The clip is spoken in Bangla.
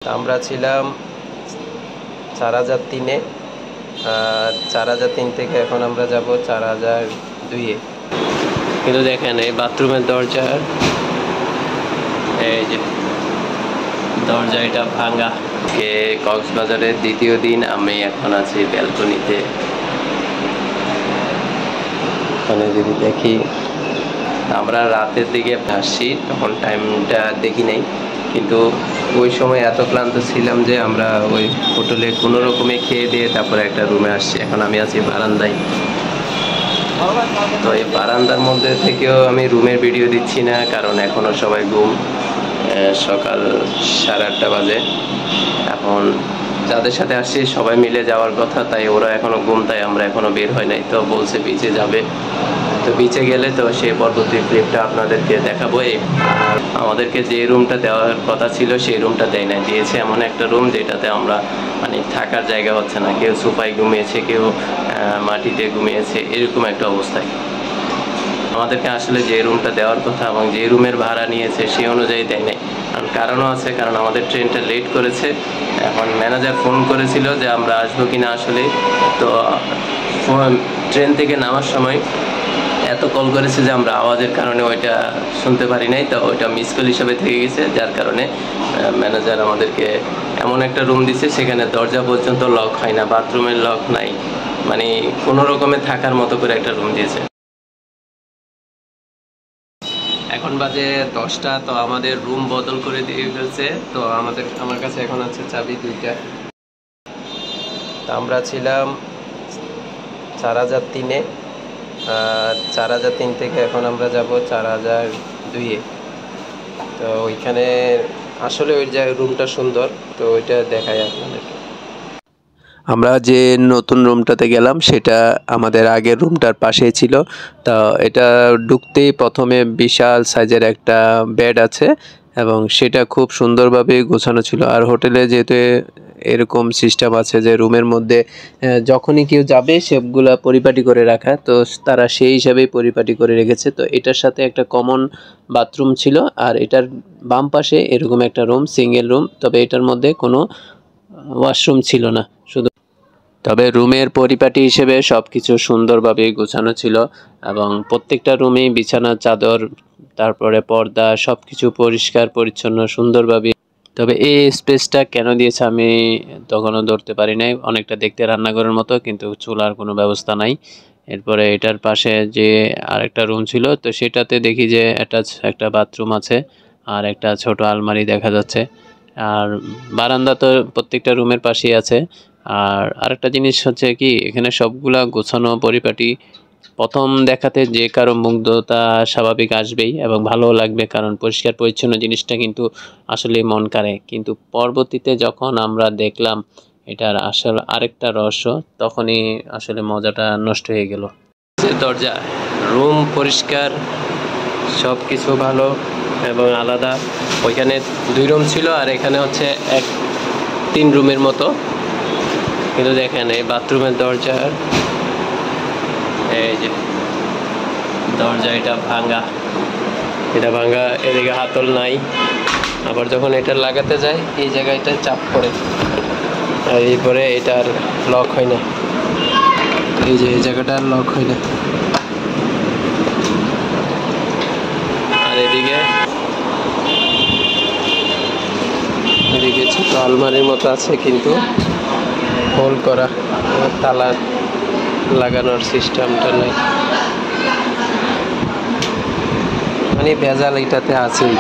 আমরা ছিলাম 4003-এ, 4003 থেকে এখন আমরা যাব 4002-এ। কিন্তু দেখেন এই বাথরুমের দরজার এই যে দরজা এটা ভাঙা। কক্সবাজারের দ্বিতীয় দিন, আমি এখন আছি ব্যালকনিতে। ওখানে যদি দেখি, আমরা রাতের দিকে আসছি, তখন টাইমটা দেখি নাই, কিন্তু ওই সময় এত ক্লান্ত ছিলাম যে আমরা ওই হোটেলে কোনো রকমে খেয়ে দিয়ে তারপরে একটা রুমে আসছি। এখন আমি আছি বারান্দায়। তো এই বারান্দার মধ্যে থেকেও আমি রুমের ভিডিও দিচ্ছি না, কারণ এখনও সবাই ঘুম। সকাল 8:30 বাজে। এখন যাদের সাথে আসছি সবাই মিলে যাওয়ার কথা, তাই ওরা এখনো ঘুম, তাই আমরা এখনো বের হয় নাই। তো বলছে বিচে যাবে, তো বিচে গেলে তো সেই পরবর্তী ক্লিপটা আপনাদেরকে দেখাবো। আর আমাদেরকে যে রুমটা দেওয়ার কথা ছিল সেই রুমটা দেয় না, দিয়েছে এমন একটা রুম যেটাতে আমরা মানে থাকার জায়গা হচ্ছে না। কেউ সোফায় ঘুমিয়েছে, কেউ মাটিতে ঘুমিয়েছে, এরকম একটা অবস্থায়। আমাদেরকে আসলে যে রুমটা দেওয়ার কথা এবং যে রুমের ভাড়া নিয়েছে সেই অনুযায়ী দেয় নাই। কারণও আছে, কারণ আমাদের ট্রেনটা লেট করেছে। এখন ম্যানেজার ফোন করেছিল যে আমরা আসবো কিনা আসলে, তো ট্রেন থেকে নামার সময় এত কল করেছে যে আমরা আওয়াজের কারণে ওইটা শুনতে পারি নাই, তো ওইটা মিস কল হিসাবে থেকে গেছে। যার কারণে ম্যানেজার আমাদেরকে এমন একটা রুম দিছে, সেখানে দরজা পর্যন্ত লক হয় না, বাথরুমের লক নাই, মানে কোনো রকমে থাকার মতো করে একটা রুম দিয়েছে। এখন বাজে 10টা, তো আমাদের রুম বদল করে দিয়ে ফেলছে। তো আমার কাছে এখন আছে চাবি 2টা। আমরা ছিলাম 4003-এ, 4003 থেকে এখন আমরা যাব 4002-এ। তো ওইখানে আসলে ওই রুমটা সুন্দর, তো ওইটা দেখাই আপনাদেরকে। আমরা যে নতুন রুমটাতে গেলাম সেটা আমাদের আগের রুমটার পাশেই ছিল। তা এটা ঢুকতেই প্রথমে বিশাল সাইজের একটা বেড আছে এবং সেটা খুব সুন্দরভাবে গোছানো ছিল। আর হোটেলে যেহেতু এরকম সিস্টেম আছে যে রুমের মধ্যে যখনই কেউ যাবে সবগুলা পরিপাটি করে রাখা, তো তারা সেই হিসাবেই পরিপাটি করে রেখেছে। তো এটার সাথে একটা কমন বাথরুম ছিল, আর এটার বাম পাশে এরকম একটা রুম, সিঙ্গেল রুম। তবে এটার মধ্যে কোনো ওয়াশরুম ছিল না, তবে রুমের পরিপাটি হিসেবে সব কিছু সুন্দরভাবে গোছানো ছিল এবং প্রত্যেকটা রুমেই বিছানার চাদর, তারপরে পর্দা, সব কিছু পরিষ্কার পরিচ্ছন্ন সুন্দরভাবে। তবে এই স্পেসটা কেন দিয়েছে আমি তখনও ধরতে পারি নাই। অনেকটা দেখতে রান্নাঘরের মতো, কিন্তু চুলার কোনো ব্যবস্থা নাই। এরপরে এটার পাশে যে আরেকটা রুম ছিল, তো সেটাতে দেখি যে একটা বাথরুম আছে আর একটা ছোট আলমারি দেখা যাচ্ছে। আর বারান্দা তো প্রত্যেকটা রুমের পাশেই আছে। আর আরেকটা জিনিস হচ্ছে কি, এখানে সবগুলা গোছানো পরিপাটি। প্রথম দেখাতে যে কারো মুগ্ধতা স্বাভাবিক আসবেই এবং ভালোও লাগবে, কারণ পরিষ্কার পরিচ্ছন্ন জিনিসটা কিন্তু আসলে মন কাড়ে। কিন্তু পরবর্তীতে যখন আমরা দেখলাম এটার আসল আরেকটা রহস্য, তখনই আসলে মজাটা নষ্ট হয়ে গেল। দরজা, রুম পরিষ্কার, সব কিছু ভালো এবং আলাদা। ওইখানে 2 রুম ছিল আর এখানে হচ্ছে 3 রুমের মতো। কিন্তু দেখেন এই বাথরুমের দরজার এই যে দরজা এটা ভাঙা, এদিকে হাতল নাই। আবার যখন এটা লাগাতে যায় এই জায়গাটা চাপ করে, আর এরপরে এটা আর লক হয় না। এই যে এই জায়গাটা আর লক হয় না। আর এদিকে ছোট আলমারির মতো আছে, কিন্তু হোল করা, তালা লাগানোর সিস্টেমটা নেই, মানে ভেজাল এটাতে আছেই।